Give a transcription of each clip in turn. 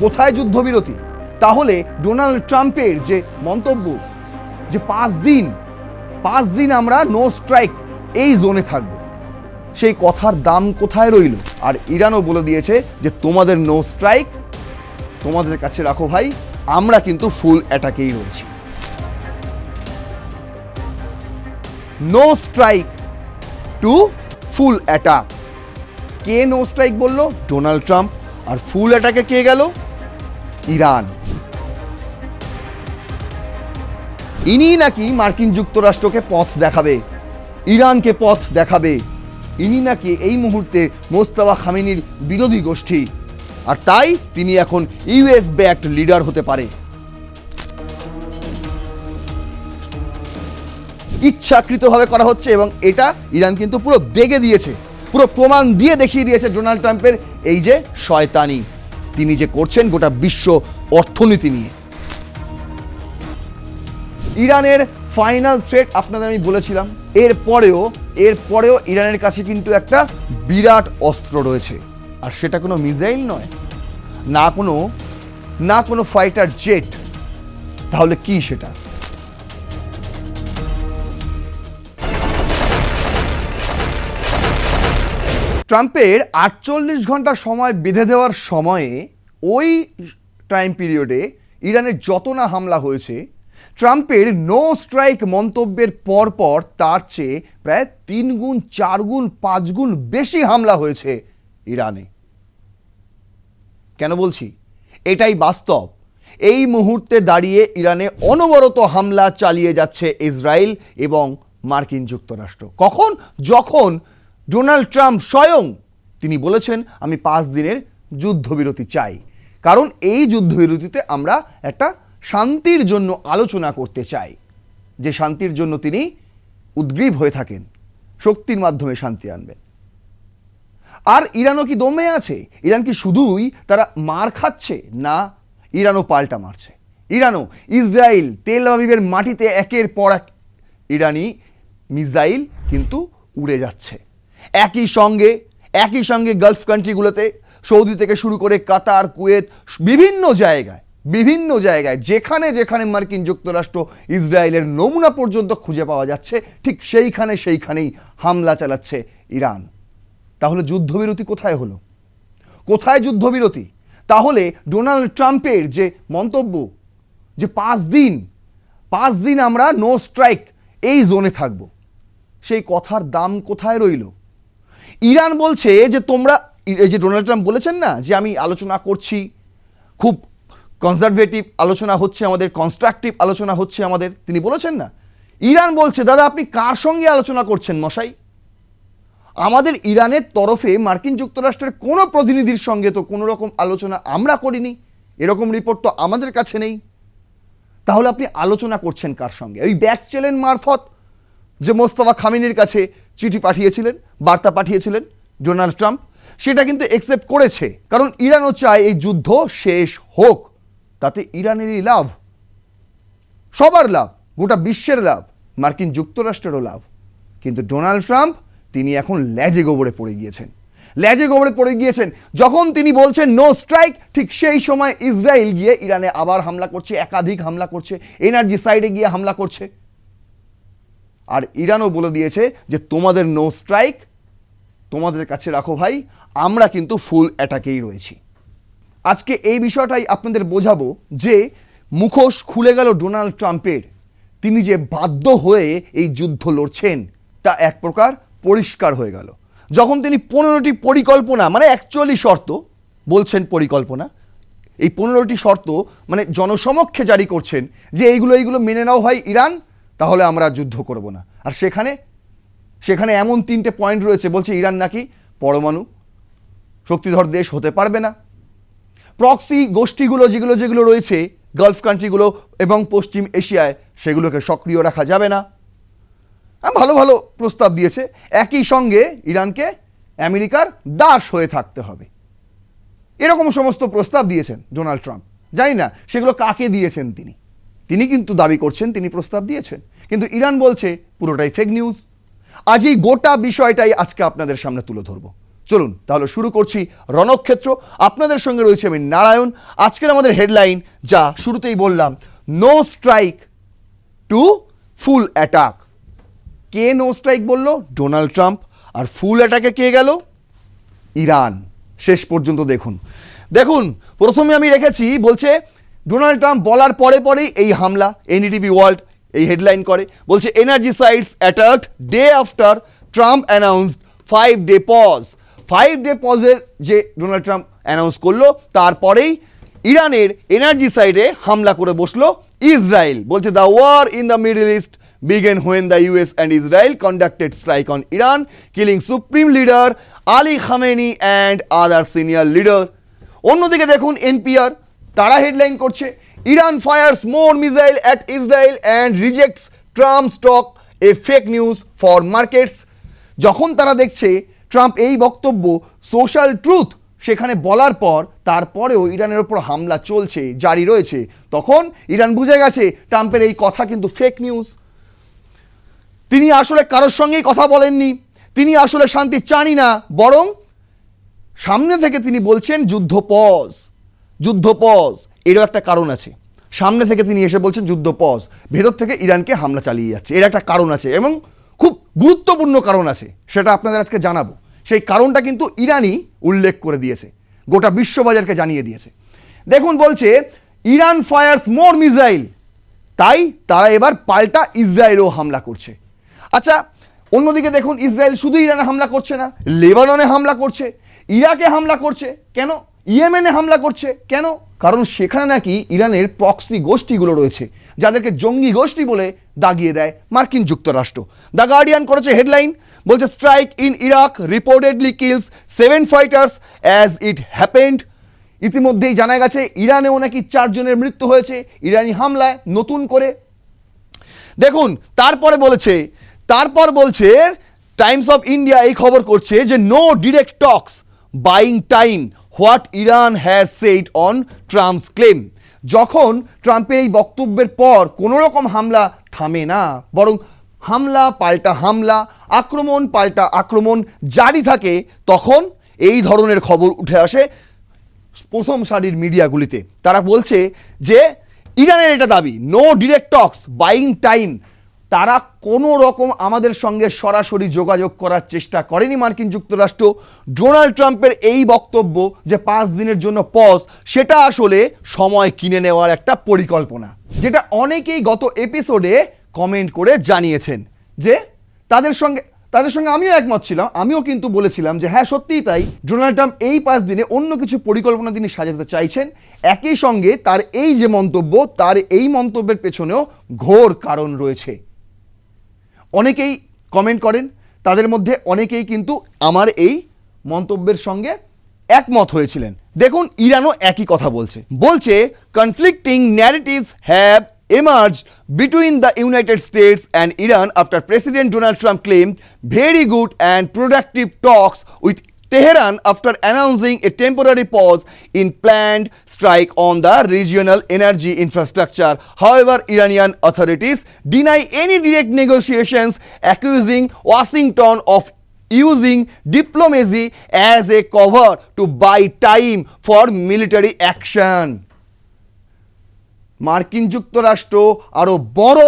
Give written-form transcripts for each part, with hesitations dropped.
কোথায় যুদ্ধবিরতি? তাহলে ডোনাল্ড ট্রাম্পের যে মন্তব্য যে 5 দিন আমরা নো স্ট্রাইক এই জোনে থাকব, সেই কথার দাম কোথায় রইল? আর ইরানও বলে দিয়েছে যে তোমাদের নো স্ট্রাইক তোমাদের কাছে রাখো ভাই, আমরা কিন্তু ফুল অ্যাটাকেই রয়েছি। No strike to full attack. কে নো স্ট্রাইক বলল? Donald Trump. আর ফুল অ্যাটাকে কে গেল? ইরান। ইনি নাকি মার্কিন যুক্তরাষ্ট্রকে পথ দেখাবে, ইরানকে পথ দেখাবে। ইনি নাকি এই মুহূর্তে মোস্তফা খামেনির বিরোধী গোষ্ঠী, আর তাই তিনি এখন ইউএস ব্যাকড লিডার হতে পারে। ইচ্ছাকৃতভাবে করা হচ্ছে এবং এটা ইরান কিন্তু পুরো দেখে দিয়েছে, পুরো প্রমাণ দিয়ে দেখিয়ে দিয়েছে ডোনাল্ড ট্রাম্পের এই যে শয়তানি তিনি যে করছেন গোটা বিশ্ব অর্থনীতি নিয়ে। ইরানের ফাইনাল থ্রেট আপনাদের আমি বলেছিলাম। এরপরেও ইরানের কাছে কিন্তু একটা বিরাট অস্ত্র রয়েছে, আর সেটা কোনো মিসাইল নয়, না কোনো ফাইটার জেট। তাহলে কি সেটা? ট্রাম্পের 48 ঘন্টা সময় বেঁধে দেওয়ার সময়ে ওই টাইম পিরিয়ডে ইরানের যত না হামলা হয়েছে, ট্রাম্পের নো স্ট্রাইক মন্তব্যের পরপর তার চেয়ে প্রায় 3 গুণ 4 গুণ 5 গুণ বেশি হামলা হয়েছে ইরানে। কেন বলছি? এটাই বাস্তব। এই মুহূর্তে দাঁড়িয়ে ইরানে অনবরত হামলা চালিয়ে যাচ্ছে ইসরায়েল এবং মার্কিন যুক্তরাষ্ট্র। কখন? যখন ডোনাল্ড ট্রাম্প স্বয়ং তিনি বলেছেন আমি 5 দিনের যুদ্ধবিরতি চাই, কারণ এই যুদ্ধবিরতিতে আমরা একটা শান্তির জন্য আলোচনা করতে চাই, যে শান্তির জন্য তিনি উদ্গ্রীব হয়ে থাকেন, শক্তির মাধ্যমে শান্তি আনবেন। আর ইরানও কি দমে আছে? ইরান কি শুধুই তারা মার খাচ্ছে? না, ইরানও পাল্টা মারছে। ইরানও ইসরায়েল তেল আবিবের মাটিতে একের পর এক ইরানি মিসাইল কিন্তু উড়ে যাচ্ছে। একই সঙ্গে গালফ কান্ট্রিগুলোতে, সৌদি থেকে শুরু করে কাতার, কুয়েত, বিভিন্ন জায়গায় যেখানে মার্কিন যুক্তরাষ্ট্র ইসরায়েলের নমুনা পর্যন্ত খুঁজে পাওয়া যাচ্ছে, ঠিক সেইখানেই হামলা চালাচ্ছে ইরান। তাহলে যুদ্ধবিরতি কোথায় হলো? কোথায় যুদ্ধবিরতি? তাহলে ডোনাল্ড ট্রাম্পের যে মন্তব্য যে 5 দিন আমরা নো স্ট্রাইক এই জোনে থাকব, সেই কথার দাম কোথায় রইল? ইরান বলছে যে তোমরা, এই যে ডোনাল্ড ট্রাম্প বলেছেন না যে আমি আলোচনা করছি, খুব কনজারভেটিভ আলোচনা হচ্ছে আমাদের, কনস্ট্রাকটিভ আলোচনা হচ্ছে আমাদের, তিনি বলেছেন না। ইরান বলছে দাদা আপনি কার সঙ্গে আলোচনা করছেন মশাই? আমাদের ইরানের তরফে মার্কিন যুক্তরাষ্ট্রের কোনো প্রতিনিধির সঙ্গে তো কোনো রকম আলোচনা আমরা করিনি, এরকম রিপোর্ট তো আমাদের কাছে নেই। তাহলে আপনি আলোচনা করছেন কার সঙ্গে? ওই ব্যাক চ্যানেল মারফত যে মোস্তফা খামেনির কাছে চিঠি পাঠিয়েছিলেন, বার্তা পাঠিয়েছিলেন ডোনাল্ড ট্রাম্প, সেটা কিন্তু অ্যাকসেপ্ট করেছে, কারণ ইরানও চায় এই যুদ্ধ শেষ হোক, তাতে ইরানেরই লাভ, সবার লাভ, গোটা বিশ্বের লাভ, মার্কিন যুক্তরাষ্ট্রেরও লাভ। কিন্তু ডোনাল্ড ট্রাম্প তিনি এখন লেজে গোবরে পড়ে গিয়েছেন। যখন তিনি বলছেন নো স্ট্রাইক, ঠিক সেই সময় ইসরায়েল গিয়ে ইরানে আবার হামলা করছে, একাধিক হামলা করছে, এনার্জি সাইডে গিয়ে হামলা করছে। আর ইরানও বলে দিয়েছে যে তোমাদের নো স্ট্রাইক তোমাদের কাছে রাখো ভাই, আমরা কিন্তু ফুল অ্যাটাকেই রয়েছি। আজকে এই বিষয়টাই আপনাদের বোঝাবো যে মুখোশ খুলে গেল ডোনাল্ড ট্রাম্পের। তিনি যে বাধ্য হয়ে এই যুদ্ধ লড়ছেন তা এক প্রকার পরিষ্কার হয়ে গেল যখন তিনি 15টি পরিকল্পনা, মানে অ্যাকচুয়ালি শর্ত বলছেন পরিকল্পনা, এই 15টি শর্ত মানে জনসমক্ষে জারি করছেন যে এইগুলো মেনে নাও ভাই ইরান, তাহলে আমরা যুদ্ধ করব না। আর সেখানে এমন 3টে পয়েন্ট রয়েছে, বলছে ইরান নাকি পরমাণু শক্তিধর দেশ হতে পারবে না, প্রক্সি গোষ্ঠীগুলো যেগুলো রয়েছে গালফ কান্ট্রিগুলো এবং পশ্চিম এশিয়ায়, সেগুলোকে সক্রিয় রাখা যাবে না। ভালো প্রস্তাব দিয়েছে। একই সঙ্গে ইরানকে আমেরিকার দাস হয়ে থাকতে হবে, এরকম সমস্ত প্রস্তাব দিয়েছেন ডোনাল্ড ট্রাম্প। জানি না সেগুলো কাকে দিয়েছেন তিনি কিন্তু দাবি করছেন তিনি প্রস্তাব দিয়েছেন, কিন্তু ইরান বলছে পুরোটাই ফেক নিউজ। আজ এই গোটা বিষয়টাই আজকে আপনাদের সামনে তুলে ধরবো। চলুন তাহলে শুরু করছি রণক্ষেত্র। আপনাদের সঙ্গে রয়েছে আমি নারায়ণ। আজকের আমাদের হেডলাইন, যা শুরুতেই বললাম, no strike to full attack. কে নো স্ট্রাইক বলল? Donald Trump. আর ফুল অ্যাটাকে কে গেল? ইরান। শেষ পর্যন্ত দেখুন। প্রথমে আমি রেখেছি, বলছে ডোনাল্ড ট্রাম্প বলার পরে পরেই এই হামলা। এনডিটিভি ওয়ার্ল্ড এই হেডলাইন করে, বলছে energy sites attacked day after Trump announced 5-day pause. 5-day পজের যে ডোনাল্ড ট্রাম্প অ্যানাউন্স করলো, তারপরেই ইরানের এনার্জি সাইটে হামলা করে বসলো ইসরায়েল। বলছে the war in the Middle East began when the US and Israel conducted strike on Iran, killing Supreme Leader Ali Khamenei and other senior leader. অন্যদিকে দেখুন এনপিআর, তারা হেডলাইন করছে Iran fires more missile at Israel and rejects Trump's talk A fake news for markets. যখন তারা দেখছে Trump এই বক্তব্য social truth সেখানে বলার পর তারপরেও ইরানের ওপর হামলা চলছে, জারি রয়েছে, তখন ইরান বুঝে গেছে ট্রাম্পের এই কথা কিন্তু ফেক নিউজ। তিনি আসলে কারোর সঙ্গেই কথা বলেননি, তিনি আসলে শান্তি চানই না, বরং সামনে থেকে তিনি বলছেন যুদ্ধ পজ, যুদ্ধ পজ। এরও একটা কারণ আছে, সামনে থেকে তিনি এসে বলছেন যুদ্ধ পজ, ভেতর থেকে ইরানকে হামলা চালিয়ে যাচ্ছে। এর একটা কারণ আছে এবং খুব গুরুত্বপূর্ণ কারণ আছে, সেটা আপনাদের আজকে জানাবো। সেই কারণটা কিন্তু ইরানই উল্লেখ করে দিয়েছে, গোটা বিশ্ববাজারকে জানিয়ে দিয়েছে। দেখুন, বলছে ইরান ফায়ার্স মোর মিসাইল, তাই তারা এবার পাল্টা ইসরায়েলও হামলা করছে। আচ্ছা, অন্যদিকে দেখুন ইসরায়েল শুধু ইরানে হামলা করছে না, লেবাননে হামলা করছে, ইরাকে হামলা করছে। কেন? ইয়েমেনে হামলা করছে কেন? কারণ সেখানে নাকি ইরানের প্রক্সি গোষ্ঠীগুলো রয়েছে, যাদেরকে জঙ্গি গোষ্ঠী বলে দাগিয়ে দেয় মার্কিন যুক্তরাষ্ট্র। দ্য গার্ডিয়ান করেছে হেডলাইন, বলছে strike in Iraq reportedly kills 7 fighters as it happened. ইতিমধ্যেই জানা গেছে ইরানেও নাকি 4 জনের মৃত্যু হয়েছে ইরানি হামলায় নতুন করে। দেখুন, তারপর বলছে টাইমস অফ ইন্ডিয়া এই খবর করছে যে no direct talks buying time what Iran has said on Trump's claim. যখন ট্রাম্পের এই বক্তব্যের পর কোনো রকম হামলা থামে না, বরং হামলা পাল্টা হামলা, আক্রমণ পাল্টা আক্রমণ জারি থাকে, তখন এই ধরনের খবর উঠে আসে প্রথম সারির মিডিয়াগুলিতে। তারা বলছে যে ইরানের এটা দাবি, no direct talks buying time. তারা কোনো রকম আমাদের সঙ্গে সরাসরি যোগাযোগ করার চেষ্টা করেনি মার্কিন যুক্তরাষ্ট্র। ডোনাল্ড ট্রাম্পের এই বক্তব্য যে 5 দিনের জন্য পজ, সেটা আসলে সময় কিনে নেওয়ার একটা পরিকল্পনা, যেটা অনেকেই গত এপিসোডে কমেন্ট করে জানিয়েছেন যে তাদের সঙ্গে আমিও একমত ছিলাম। আমিও কিন্তু বলেছিলাম যে হ্যাঁ, সত্যিই তাই, ডোনাল্ড ট্রাম্প এই 5 দিনে অন্য কিছু পরিকল্পনা তিনি সাজাতে চাইছেন। একই সঙ্গে তার এই যে মন্তব্য, তার এই মন্তব্যের পেছনেও ঘোর কারণ রয়েছে। অনেকেই কমেন্ট করেন, তাদের মধ্যে অনেকেই কিন্তু আমার এই মন্তব্যের সঙ্গে একমত হয়েছিলেন। দেখুন, ইরানও একই কথা বলছে conflicting narratives have emerged between the United States and Iran after President Donald Trump claimed very good and productive talks with Tehran after announcing a temporary pause in planned strike on the regional energy infrastructure. However, Iranian authorities deny any direct negotiations, accusing Washington of using diplomacy as a cover to buy time for military action. মার্কিন যুক্তরাষ্ট্র আরো বড়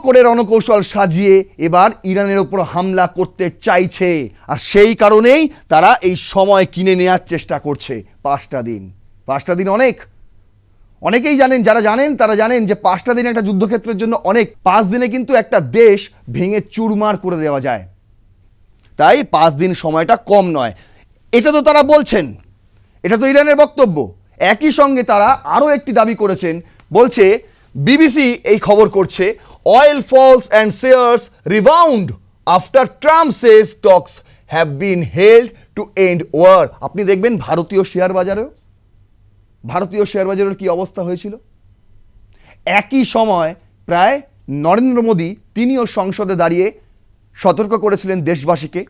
করে রণকৌশল সাজিয়ে এবার ইরানের উপর হামলা করতে চাইছে, আর সেই কারণেই তারা এই সময় কিনে নেওয়ার চেষ্টা করছে। 5টা দিন অনেকেই জানেন, যারা জানেন তারা জানেন যে 5টা দিন একটা যুদ্ধক্ষেত্রের জন্য অনেক। 5 দিনে কিন্তু একটা দেশ ভেঙে চুরমার করে দেওয়া যায়, তাই 5 দিন সময়টা কম নয়। এটা তো তারা বলছেন, এটা তো ইরানের বক্তব্য। একই সঙ্গে তারা আরও একটি দাবি করেছেন, বলছে বিবিসি এই খবর করছে oil falls and shares rebound after Trump says talks have been held to end war. আপনি দেখবেন ভারতীয় শেয়ার বাজারের কি অবস্থা হয়েছিল। একই সময় প্রায় নরেন্দ্র মোদী তিনিও সংসদে দাঁড়িয়ে সতর্ক করেছিলেন দেশবাসীকে।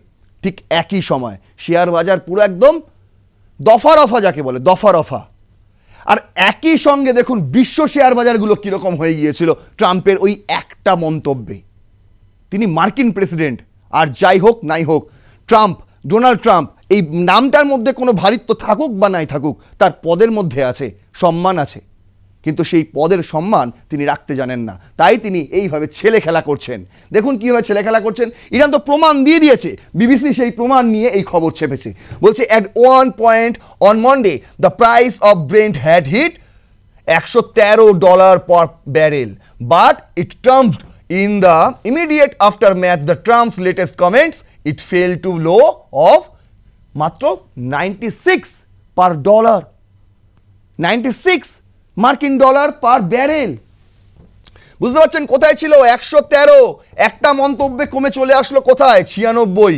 ঠিক একই সময় শেয়ার বাজার পুরো একদম দফা রফা, যাকে বলে দফা রফা। আর একই সঙ্গে দেখুন বিশ্ব শেয়ার বাজারগুলো কীরকম হয়ে গিয়েছিল ট্রাম্পের ওই একটা মন্তব্যে। তিনি মার্কিন প্রেসিডেন্ট, আর যাই হোক নাই হোক ট্রাম্প ডোনাল্ড ট্রাম্প, এই নামটার মধ্যে কোনো ভারিত্ব থাকুক বা নাই থাকুক, তার পদের মধ্যে আছে, সম্মান আছে, কিন্তু সেই পদের সম্মান তিনি রাখতে জানেন না, তাই তিনি এইভাবে ছেলে খেলা করছেন। দেখুন কীভাবে ছেলে খেলা করছেন। ইরান তো প্রমাণ দিয়ে দিয়েছে, বিবিসি সেই প্রমাণ নিয়ে এই খবর ছেপেছে। বলছে at 1 point on Monday the price of Brent had hit $113 per barrel, but it termed in the immediate aftermath the Trump's latest comments it fell to low of মাত্র 96 per dollar, 96 মার্কিন dollar per barrel. বুঝতে পারছেন কোথায় ছিল 113, একটা মন্তব্যে কমে চলে আসলো কোথায় 96।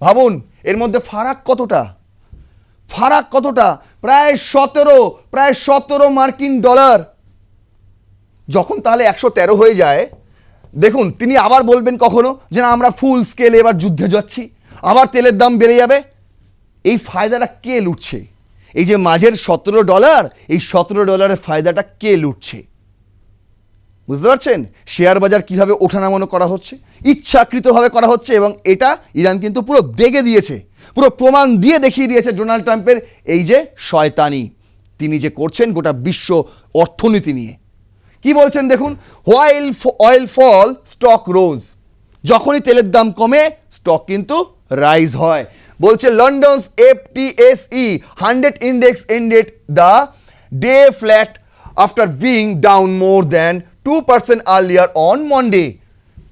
ভাবুন এর মধ্যে ফারাক কতটা, ফারাক কতটা, প্রায় 17 মার্কিন ডলার। যখন তাহলে 113 হয়ে যায়, দেখুন তিনি আবার বলবেন কখনো যে না আমরা ফুল স্কেলে এবার যুদ্ধে যাচ্ছি, আবার তেলের দাম বেড়ে যাবে। এই ফায়দাটা কে লুটছে? এই যে মাঝের $17, এই $17 ফায়দাটা কে লুটছে? বুঝতে পারছেন শেয়ার বাজার কীভাবে ওঠানামানো করা হচ্ছে, ইচ্ছাকৃতভাবে করা হচ্ছে, এবং এটা ইরান কিন্তু পুরো দেখে দিয়েছে, পুরো প্রমাণ দিয়ে দেখিয়ে দিয়েছে ডোনাল্ড ট্রাম্পের এই যে শয়তানি তিনি যে করছেন গোটা বিশ্ব অর্থনীতি নিয়ে। কি বলছেন দেখুন, হোয়াইল অয়েল ফল স্টক রোজ, যখনই তেলের দাম কমে স্টক কিন্তু রাইজ হয়। বলছে London's FTSE 100 index ended the day flat after being down more than 2% earlier on Monday.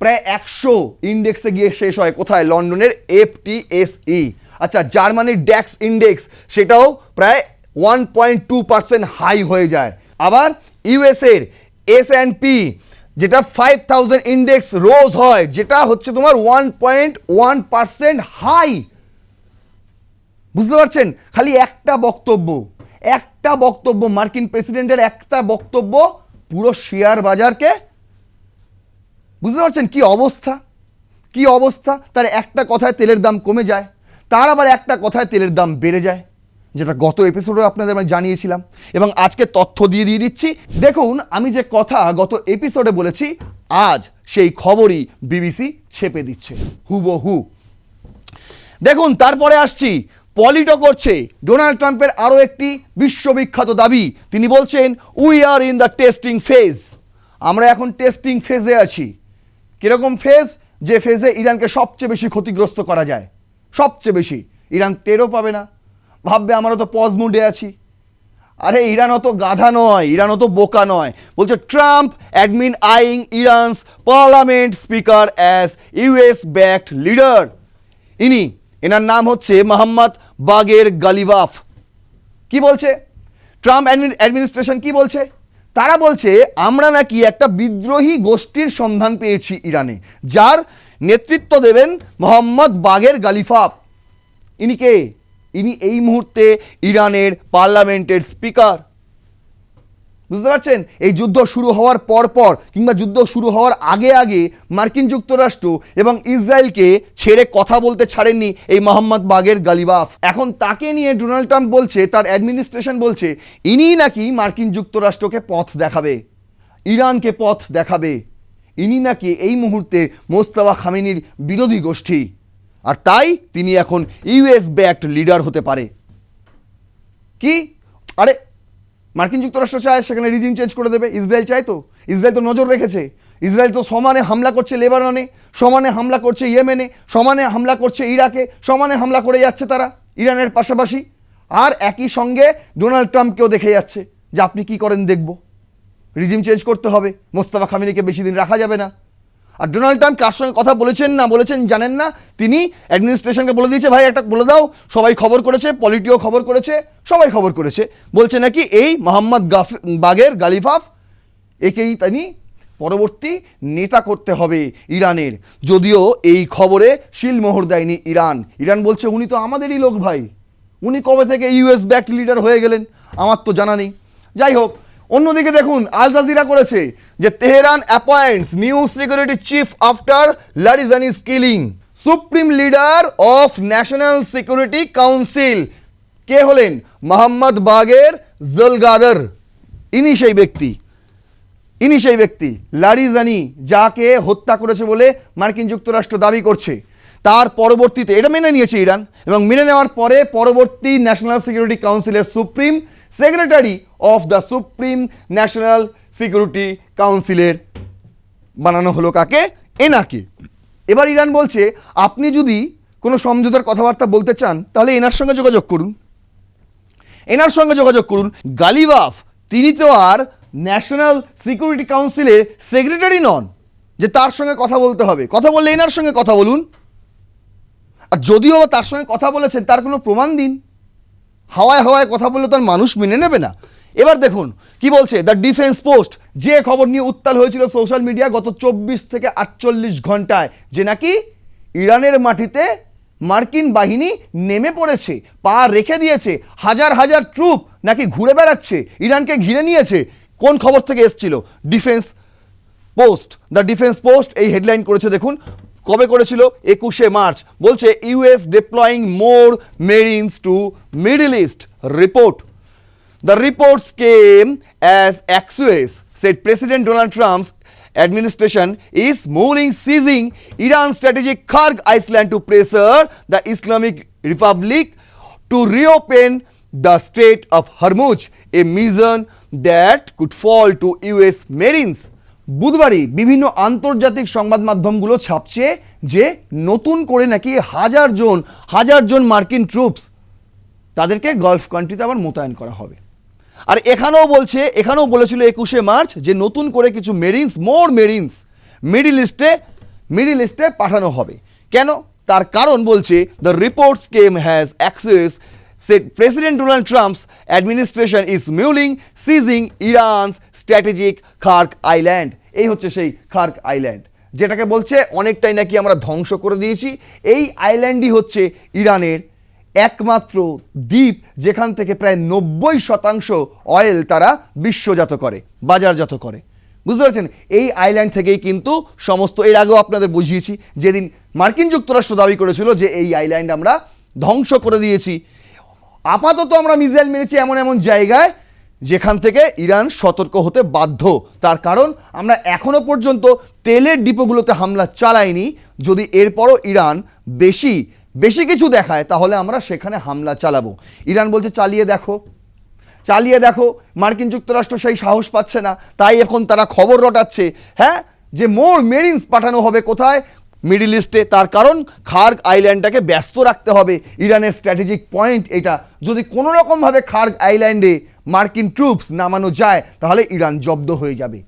প্রায় 100 ইন্ডেক্সে গিয়ে শেষ হয় কোথায়? লন্ডনের FTSE। আচ্ছা জার্মানির ড্যাক্স ইন্ডেক্স সেটাও প্রায় 1.2% হাই হয়ে যায়। আবার ইউএসের S&P যেটা 5000 ইন্ডেক্স রোজ হয়, যেটা হচ্ছে তোমার 1.1% হাই। বুঝতে পারছেন খালি একটা বক্তব্য মার্কিন প্রেসিডেন্টের একটা বক্তব্য পুরো শেয়ার বাজারকে, বুঝতে পারছেন কি অবস্থা। তার একটা কথায় তেলের দাম কমে যায়, তার আবার একটা কথায় তেলের দাম বেড়ে যায়, যেটা গত এপিসোডে আপনাদের আমি জানিয়েছিলাম এবং আজকে তথ্য দিয়ে দিচ্ছি। দেখুন আমি যে কথা গত এপিসোডে বলেছি, আজ সেই খবরই বিবিসি ছেপে দিচ্ছে হুবহু। দেখুন তারপরে আসছি, পলিটো করছে ডোনাল্ড ট্রাম্পের আরও একটি বিশ্ববিখ্যাত দাবি। তিনি বলছেন we are in the testing phase, আমরা এখন টেস্টিং ফেজে আছি। কীরকম ফেজ? যে ফেজে ইরানকে সবচেয়ে বেশি ক্ষতিগ্রস্ত করা যায়, সবচেয়ে বেশি। ইরান টেরও পাবে না, ভাববে আমরা তো পজ মুডে আছি। আরে ইরান অত গাধা নয়, ইরান অত বোকা নয়। বলছে Trump admin eyeing Iran's parliament speaker as US backed leader. এনার নাম হচ্ছে মোহাম্মদ বাগের গালিবাফ। কি বলছে ট্রাম্প অ্যাডমিনিস্ট্রেশন? কি বলছে? তারা বলছে আমরা নাকি একটা বিদ্রোহী গোষ্ঠীর সন্ধান পেয়েছি ইরানে, যার নেতৃত্ব দেবেন মোহাম্মদ বাগের গালিফাফ। ইনি কে? ইনি এই মুহূর্তে ইরানের পার্লামেন্টের স্পিকার। বুঝতে পারছেন এই যুদ্ধ শুরু হওয়ার পর কিংবা যুদ্ধ শুরু হওয়ার আগে মার্কিন যুক্তরাষ্ট্র এবং ইসরায়েলকে ছেড়ে কথা বলতে ছাড়েননি এই মোহাম্মদ বাগের গালিবাফ। এখন তাকে নিয়ে ডোনাল্ড ট্রাম্প বলছে, তার অ্যাডমিনিস্ট্রেশন বলছে ইনিই নাকি মার্কিন যুক্তরাষ্ট্রকে পথ দেখাবে, ইরানকে পথ দেখাবে। ইনি নাকি এই মুহূর্তে মোস্তফা খামেনির বিরোধী গোষ্ঠী, আর তাই তিনি এখন ইউএস ব্যাকড লিডার হতে পারে। কি আরে মার্কিন যুক্তরাষ্ট্র চায় সেখানে রিজিম চেঞ্জ করে দেবে, ইসরায়েল চায় তো, ইসরায়েল তো নজর রেখেছে, ইসরায়েল তো সমানে হামলা করছে লেবাননে, সমানে হামলা করছে ইয়েমেনে, সমানে হামলা করছে ইরাকে, সমানে হামলা করে যাচ্ছে তারা ইরানের পাশাপাশি। আর একই সঙ্গে ডোনাল্ড ট্রাম্পকেও দেখে যাচ্ছে যে আপনি কি করেন দেখব, রিজিম চেঞ্জ করতে হবে, মোস্তফা খামেনিকে বেশি দিন রাখা যাবে না। আর ডোনাল্ড ট্রাম্প কার সঙ্গে কথা বলেছেন জানেন না, তিনি অ্যাডমিনিস্ট্রেশনকে বলে দিয়েছে ভাই একটা বলে দাও, সবাই খবর করেছে, পলিটিও খবর করেছে, সবাই খবর করেছে। বলছে নাকি এই মোহাম্মদ বাগের গালিফাফ একেই তিনি পরবর্তী নেতা করতে হবে ইরানের। যদিও এই খবরে শিলমোহর দেয়নি ইরান বলছে উনি তো আমাদেরই লোক ভাই, উনি কবে থেকে ইউএস ব্যাকড লিডার হয়ে গেলেন আমার তো জানা নেই। যাই হোক, অন্যদিকে দেখুন আল জাজিরা করেছে যে Tehran appoints new security chief after Larijani's killing, supreme leader of national security council. কে হলেন? মোহাম্মদ বাগের জলগাদর। ইনি সেই ব্যক্তি লারিজানি যাকে হত্যা করেছে বলে মার্কিন যুক্তরাষ্ট্র দাবি করছে। তার পরবর্তীতে এটা মেনে নিয়েছে ইরান, এবং মেনে নেওয়ার পরে পরবর্তী ন্যাশনাল সিকিউরিটি কাউন্সিলের supreme secretary of the supreme national security কাউন্সিলের বানানো হলো কাকে? এনাকে। এবার ইরান বলছে আপনি যদি কোনো সমঝোতার কথাবার্তা বলতে চান তাহলে এনার সঙ্গে যোগাযোগ করুন, এনার সঙ্গে যোগাযোগ করুন। গালিবাফ তিনি তো আর ন্যাশনাল সিকিউরিটি কাউন্সিলের সেক্রেটারি নন যে তার সঙ্গে কথা বলতে হবে। কথা বললে এনার সঙ্গে কথা বলুন, আর যদিও তার সঙ্গে কথা বলেছেন তার কোনো প্রমাণ দিন। হাওয়ায় হাওয়ায় কথা বললে তার মানুষ মেনে নেবে না। এবার দেখুন কি বলছে দ্য ডিফেন্স পোস্ট, যে খবর নিয়ে উত্তাল হয়েছিল সোশ্যাল মিডিয়া গত 24 থেকে 48 ঘন্টায়, যে নাকি ইরানের মাটিতে মার্কিন বাহিনী নেমে পড়েছে, পা রেখে দিয়েছে, হাজার হাজার ট্রুপ নাকি ঘুরে বেড়াচ্ছে, ইরানকে ঘিরে নিয়েছে। কোন খবর থেকে এসছিল? Defence post, the defence post এই হেডলাইন করেছে। দেখুন কবে করেছিল? 21শে মার্চ। বলছে US deploying more marines to Middle East report. The reports came as Axios said President Donald Trump's administration is moving seizing Iran's strategic Kharg Island to pressure the Islamic Republic to reopen the Strait of Hormuz, a mission that could fall to US Marines. বুধবারই বিভিন্ন আন্তর্জাতিক সংবাদ মাধ্যমগুলো ছাপছে যে নতুন করে নাকি হাজার জন মার্কিন ট্রুপস তাদেরকে গালফ কান্ট্রিতে আবার মোতায়েন করা হবে। আর এখানেও বলেছিল 21শে মার্চ যে নতুন করে কিছু মোর মেরিনস মিডল ইস্টে পাঠানো হবে। কেন? তার কারণ বলছে the reports came has access said President Donald Trump's administration is mulling seizing Iran's strategic Kharg Island. এই হচ্ছে সেই খার্গ আইল্যান্ড, যেটাকে বলছে অনেকটাই নাকি আমরা ধ্বংস করে দিয়েছি। এই আইল্যান্ডই হচ্ছে ইরানের একমাত্র দ্বীপ যেখান থেকে প্রায় 90% অয়েল তারা বিশ্বজাত করে, বাজারজাত করে। বুঝতে পারছেন? এই আইল্যান্ড থেকেই কিন্তু সমস্ত, এর আগেও আপনাদের বুঝিয়েছি যেদিন মার্কিন যুক্তরাষ্ট্র দাবি করেছিল যে এই আইল্যান্ড আমরা ধ্বংস করে দিয়েছি। আপাতত আমরা মিসাইল মেরেছি এমন জায়গায় যেখান থেকে ইরান সতর্ক হতে বাধ্য। তার কারণ আমরা এখনো পর্যন্ত তেলের ডিপোগুলোতে হামলা চালাইনি। যদি এরপরও ইরান বেশি কিছু দেখায় তাহলে আমরা সেখানে হামলা চালাবো। ইরান বলছে চালিয়ে দেখো। মার্কিন যুক্তরাষ্ট্র সেই সাহস পাচ্ছে না, তাই এখন তারা খবর রটাচ্ছে যে মোর মেরিনস পাঠানো হবে কোথায়? মিডল ইস্টে। তার কারণ খার্গ আইল্যান্ডটাকে ব্যস্ত রাখতে হবে, ইরানের স্ট্র্যাটেজিক পয়েন্ট এটা। যদি কোনো রকমভাবে খার্গ আইল্যান্ডে মার্কিন ট্রুপস নামানো যায় তাহলে ইরান জব্দ হয়ে যাবে।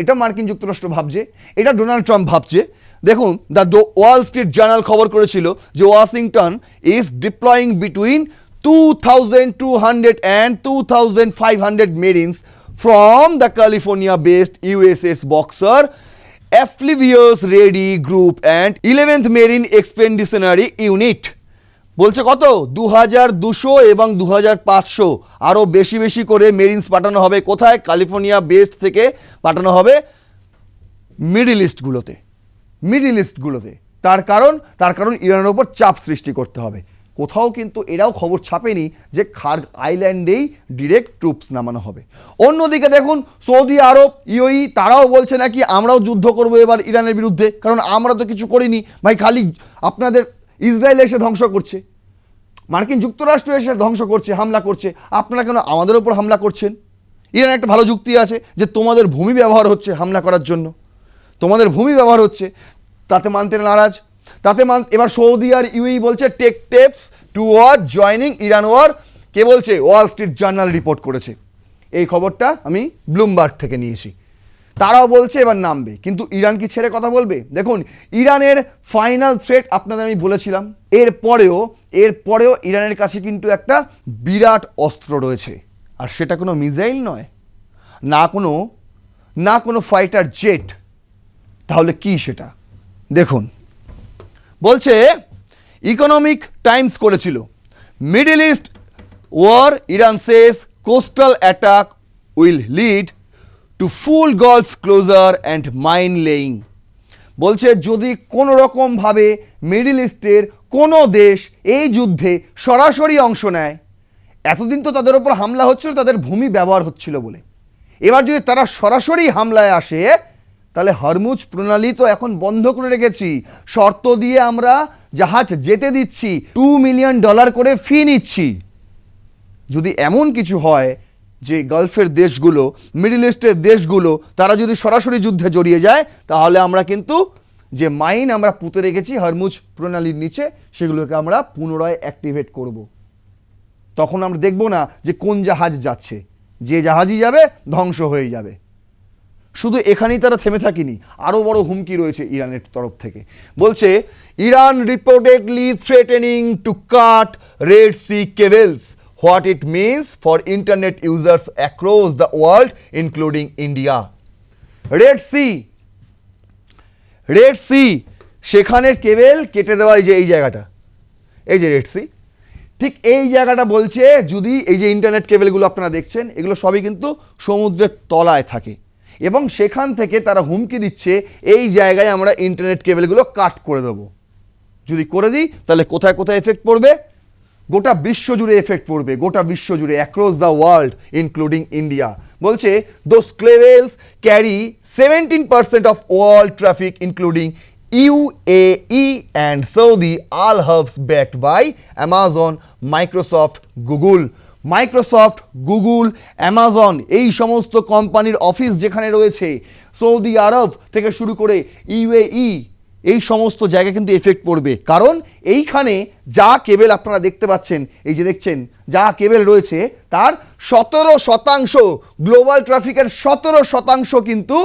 এটা মার্কিন যুক্তরাষ্ট্র ভাবছে, এটা ডোনাল্ড ট্রাম্প ভাবছে। দেখুন দ্য ওয়াল স্ট্রিট জার্নাল খবর করেছিল যে Washington is deploying between 2,200 and 2,500 marines from the California based USS Boxer, Amphibious Ready Group and 11th Marine Expeditionary Unit। বলছে কত? 2200 এবং 2500 আরও বেশি করে মেরিনস পাঠানো হবে কোথায়? ক্যালিফোর্নিয়া বেসড থেকে পাঠানো হবে মিডল ইস্টগুলোতে। তার কারণ ইরানের ওপর চাপ সৃষ্টি করতে হবে। কোথাও কিন্তু এরাও খবর ছাপেনি যে খার্গ আইল্যান্ডেই ডিরেক্ট ট্রুপস নামানো হবে। অন্যদিকে দেখুন সৌদি আরব, ইউএই তারাও বলছে নাকি আমরাও যুদ্ধ করবো এবার ইরানের বিরুদ্ধে, কারণ আমরা তো কিছু করিনি ভাই, খালি আপনাদের ইসরায়েল এসে ধ্বংস করছে, মার্কিন যুক্তরাষ্ট্র এসে ধ্বংস করছে, হামলা করছে, আপনারা কেন আমাদের ওপর হামলা করছেন? ইরানের একটা ভালো যুক্তি আছে যে তোমাদের ভূমি ব্যবহার হচ্ছে হামলা করার জন্য, তাতে মানতে নারাজ। এবার সৌদি আর ইউএই বলছে take steps toward joining Iran war. কে বলছে? ওয়াল স্ট্রিট জার্নাল রিপোর্ট করেছে। এই খবরটা আমি ব্লুমবার্গ থেকে নিয়েছি। তারাও বলছে এবার নামবে, কিন্তু ইরান কি ছেড়ে কথা বলবে? দেখুন ইরানের ফাইনাল থ্রেট আপনাদের আমি বলেছিলাম, এরপরেও ইরানের কাছে কিন্তু একটা বিরাট অস্ত্র রয়েছে, আর সেটা কোনো মিসাইল নয়, না কোনো ফাইটার জেট। তাহলে কি সেটা? দেখুন বলছে ইকোনমিক টাইমস করেছিল Middle East war, Iran says coastal attack will lead to full Gulf closure and mine laying. বলছে যদি কোনো রকমভাবে মিডল ইস্টের কোনো দেশ এই যুদ্ধে সরাসরি অংশ নেয়, এতদিন তো তাদের ওপর হামলা হচ্ছিল তাদের ভূমি ব্যবহার হচ্ছিল বলে, এবার যদি তারা সরাসরি হামলায় আসে তাহলে হরমুজ প্রণালী তো এখন বন্ধ করে রেখেছি, শর্ত দিয়ে আমরা জাহাজ যেতে দিচ্ছি, $2 মিলিয়ন করে ফি নিচ্ছি। যদি এমন কিছু হয় যে গালফের দেশগুলো, মিডল ইস্টের দেশগুলো তারা যদি সরাসরি যুদ্ধে জড়িয়ে যায়, তাহলে আমরা কিন্তু যে মাইন আমরা পুঁতে রেখেছি হরমুজ প্রণালীর নিচে, সেগুলোকে আমরা পুনরায় অ্যাক্টিভেট করব। তখন আমরা দেখব না যে কোন জাহাজ যাচ্ছে, যে জাহাজই যাবে ধ্বংস হয়ে যাবে। শুধু এখানেই তারা থেমে থাকেনি, আরও বড় হুমকি রয়েছে ইরানের তরফ থেকে। বলছে Iran reportedly threatening to cut Red Sea cables, what it means for internet users across the world including India. Red Sea সেখানের কেবেল কেটে দেওয়া, এই যে এই জায়গাটা, এই যে রেড সি, ঠিক এই জায়গাটা বলছে যদি এই যে ইন্টারনেট কেবেলগুলো আপনারা দেখছেন, এগুলো সবই কিন্তু সমুদ্রের তলায় থাকে, এবং সেখান থেকে তারা হুমকি দিচ্ছে এই জায়গায় আমরা ইন্টারনেট কেবেলগুলো কাট করে দেবো। যদি করে দিই তাহলে কোথায় কোথায় এফেক্ট পড়বে? গোটা বিশ্ব জুড়ে এফেক্ট পড়বে, গোটা বিশ্ব জুড়ে, across the world including India. বলছে those cables carry 17% of world traffic including UAE and Saudi, all hubs backed by Amazon, Microsoft, Google, Amazon, এই সমস্ত কোম্পানির অফিস যেখানে রয়েছে, সৌদি আরব থেকে শুরু করে UAE, এই সমস্ত জায়গায় কিন্তু এফেক্ট পড়বে। কারণ এইখানে যা কেবেল আপনারা দেখতে পাচ্ছেন, এই যে দেখছেন যা কেবেল রয়েছে, তার 17%, গ্লোবাল ট্রাফিকের 17% কিন্তু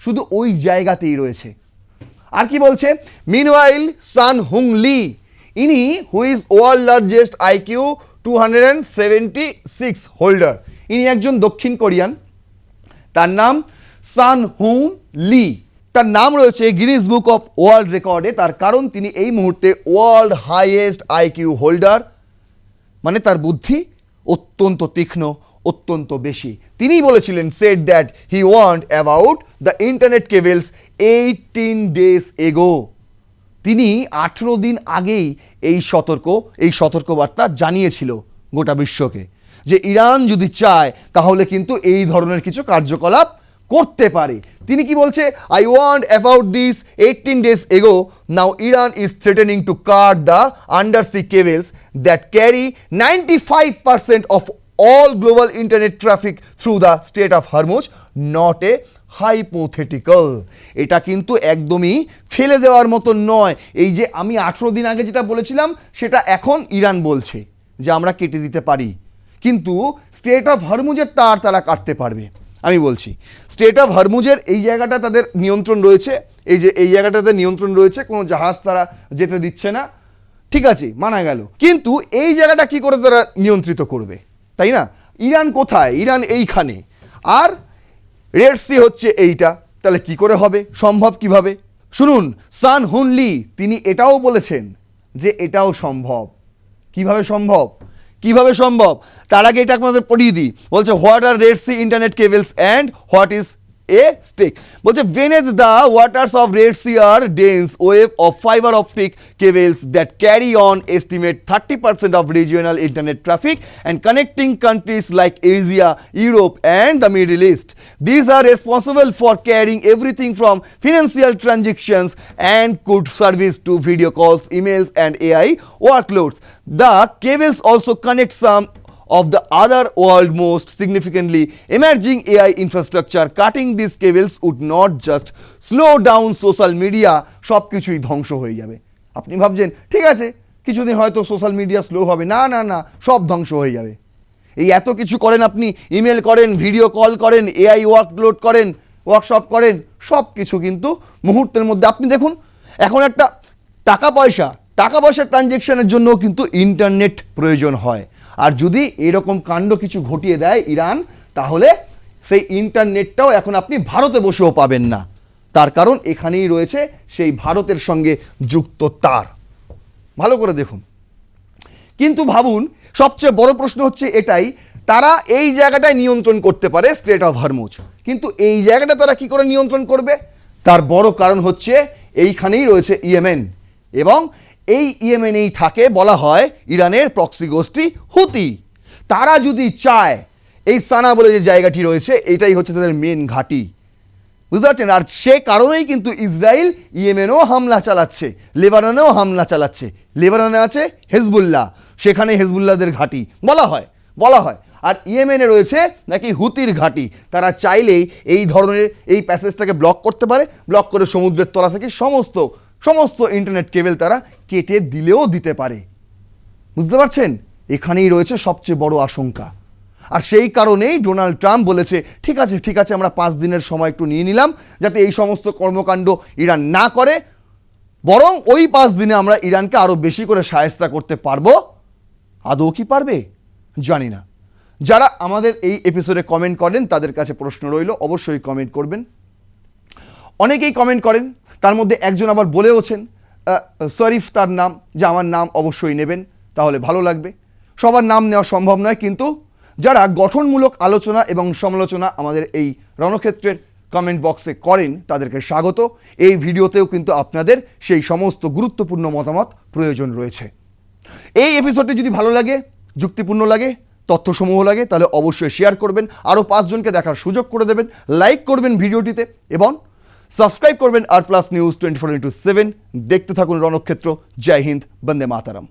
শুধু ওই জায়গাতেই রয়েছে। আর কি বলছে? মিনওয়াইল সান হুং লি, ইনি who is world largest IQ 276 holder, ইনি একজন দক্ষিণ কোরিয়ান, তার নাম সান হুং লি। তার নাম রয়েছে গিনিস বুক অফ ওয়ার্ল্ড রেকর্ডে, তার কারণ তিনি এই মুহূর্তে ওয়ার্ল্ড হাইয়েস্ট IQ হোল্ডার, মানে তার বুদ্ধি অত্যন্ত তীক্ষ্ণ, অত্যন্ত বেশি। তিনিই বলেছিলেন, said that he warned about the internet cables 18 days এগো। তিনি 18 দিন আগেই এই সতর্কবার্তা জানিয়েছিল গোটা বিশ্বকে, যে ইরান যদি চায় তাহলে কিন্তু এই ধরনের কিছু কার্যকলাপ করতে পারে। তিনি কি বলছে? I warned about this 18 days ago, now Iran is threatening to cut the undersea cables that carry 95% of all global internet traffic through the Strait of Hormuz, not a hypothetical। এটা কিন্তু একদমই ফেলে দেওয়ার মতো নয়। এই যে আমি 18 দিন আগে যেটা বলেছিলাম, সেটা এখন ইরান বলছে যে আমরা কেটে দিতে পারি, কিন্তু স্ট্রেট অফ হরমুজের তার তারা কাটতে পারবে। আমি বলছি স্ট্রেট অফ হরমুজের এই জায়গাটা তাদের নিয়ন্ত্রণ রয়েছে, এই যে এই জায়গাটাতে নিয়ন্ত্রণ রয়েছে, কোনো জাহাজ তারা যেতে দিচ্ছে না, ঠিক আছে, মানা গেল। কিন্তু এই জায়গাটা কি করে তারা নিয়ন্ত্রিত করবে, তাই না? ইরান কোথায়? ইরান এইখানে, আর রেড সি হচ্ছে এইটা। তাহলে কি করে হবে, সম্ভব কিভাবে? শুনুন, সান হুন লি তিনি এটাও বলেছেন যে এটাও সম্ভব। কিভাবে সম্ভব? তার আগে এটা আপনাদের পড়িয়ে দিই। বলছে what are Red Sea internet cables and what is a stick। বলছে beneath the waters of Red Sea are dense wave of fiber optic cables that carry on estimate 30% of regional internet traffic and connecting countries like Asia, Europe and the Middle East. These are responsible for carrying everything from financial transactions and could service to video calls, emails and AI workloads. The cables also connect some of the other world most significantly emerging AI infrastructure. Cutting these cables would not just slow down social media, সব কিছুই ধ্বংস হয়ে যাবে। আপনি ভাবছেন ঠিক আছে কিছুদিন হয়তো সোশ্যাল মিডিয়া স্লো হবে, না না না, সব ধ্বংস হয়ে যাবে। এই এত কিছু করেন আপনি, ইমেল করেন, ভিডিও কল করেন, AI ওয়ার্কলোড করেন, ওয়ার্কশপ করেন, সব কিছু কিন্তু মুহূর্তের মধ্যে। আপনি দেখুন এখন একটা টাকা পয়সা ট্রানজ্যাকশনের জন্য কিন্তু ইন্টারনেট প্রয়োজন হয়, আর যদি এরকম কাণ্ড কিছু ঘটিয়ে দেয় ইরান, তাহলে সেই ইন্টারনেটটাও এখন আপনি ভারতে বসেও পাবেন না। তার কারণ এখানেই রয়েছে সেই ভারতের সঙ্গে যুক্ত তার। ভালো করে দেখুন। কিন্তু ভাবুন, সবচেয়ে বড় প্রশ্ন হচ্ছে এটাই, তারা এই জায়গাটায় নিয়ন্ত্রণ করতে পারে স্ট্রেট অফ হরমুজ, কিন্তু এই জায়গাটা তারা কি করে নিয়ন্ত্রণ করবে? তার বড় কারণ হচ্ছে এইখানেই রয়েছে ইয়েমেন, এবং এই ইয়েমেনেই থাকে বলা হয় ইরানের প্রক্সি গোষ্ঠী হুতি। তারা যদি চায়, এই সানা বলে যে জায়গাটি রয়েছে এটাই হচ্ছে তাদের মেন ঘাঁটি, বুঝতে পারছেন? আর সে কারণেই কিন্তু ইসরায়েল ইয়েমেনেও হামলা চালাচ্ছে, লেবাননেও হামলা চালাচ্ছে। লেবাননে আছে হেজবুল্লাহ, সেখানে হেজবুল্লাহদের ঘাঁটি বলা হয়। আর ইয়েমেনে রয়েছে নাকি হুতির ঘাঁটি। তারা চাইলেই এই ধরনের এই প্যাসেজটাকে ব্লক করতে পারে, ব্লক করে সমুদ্রের তলা থেকে সমস্ত ইন্টারনেট কেবল তারা কেটে দিলেও দিতে পারে। বুঝতে পারছেন? এখানেই রয়েছে সবচেয়ে বড় আশঙ্কা। আর সেই কারণেই ডোনাল্ড ট্রাম্প বলেছে ঠিক আছে আমরা 5 দিনের সময় একটু নিয়ে নিলাম, যাতে এই সমস্ত কর্মকাণ্ড ইরান না করে, বরং ওই 5 দিনে আমরা ইরানকে আরও বেশি করে শায়েস্তা করতে পারবো। আদৌ কি পারবে জানি না। যারা আমাদের এই এপিসোডে কমেন্ট করেন তাদের কাছে প্রশ্ন রইল, অবশ্যই কমেন্ট করবেন। অনেকেই কমেন্ট করেন, তার মধ্যে একজন আবার বলেওছেন, শরীফ তার নাম, যে আমার নাম অবশ্যই নেবেন, তাহলে ভালো লাগবে। সবার নাম নেওয়া সম্ভব নয়, কিন্তু যারা গঠনমূলক আলোচনা এবং সমালোচনা আমাদের এই রণক্ষেত্রের কমেন্ট বক্সে করেন তাদেরকে স্বাগত। এই ভিডিওতেও কিন্তু আপনাদের সেই সমস্ত গুরুত্বপূর্ণ মতামত প্রয়োজন রয়েছে। এই এপিসোডটি যদি ভালো লাগে, যুক্তিপূর্ণ লাগে, তথ্যসমূহ লাগে, তাহলে অবশ্যই শেয়ার করবেন, আরও 5 জনকে দেখার সুযোগ করে দেবেন, লাইক করবেন ভিডিওটিতে এবং সাবস্ক্রাইব করবেন আর প্লাস নিউজ 24x7। দেখতে থাকুন রণক্ষেত্র। জয় হিন্দ, বন্দে মাতারাম।